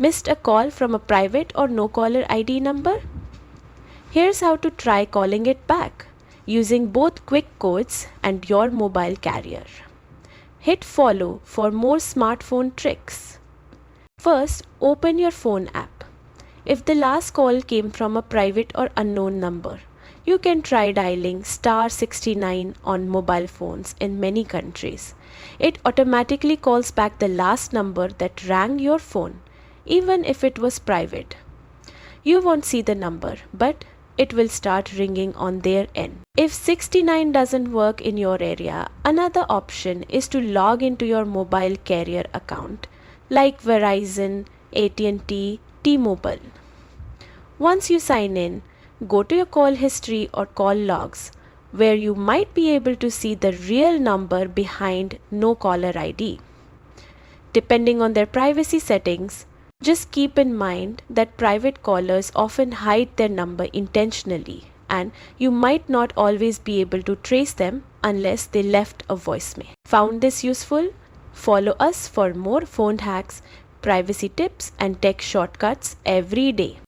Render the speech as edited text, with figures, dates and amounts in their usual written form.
Missed a call from a private or no caller ID number? Here's how to try calling it back using both quick codes and your mobile carrier. Hit follow for more smartphone tricks. First, open your phone app. If the last call came from a private or unknown number, you can try dialing *69 on mobile phones in many countries. It automatically calls back the last number that rang your phone, even if it was private. You won't see the number, but it will start ringing on their end. If 69 doesn't work in your area, another option is to log into your mobile carrier account like Verizon, AT&T, T-Mobile. Once you sign in, go to your call history or call logs where you might be able to see the real number behind no caller ID. Depending on their privacy settings, just keep in mind that private callers often hide their number intentionally, and you might not always be able to trace them unless they left a voicemail. Found this useful? Follow us for more phone hacks, privacy tips, and tech shortcuts every day.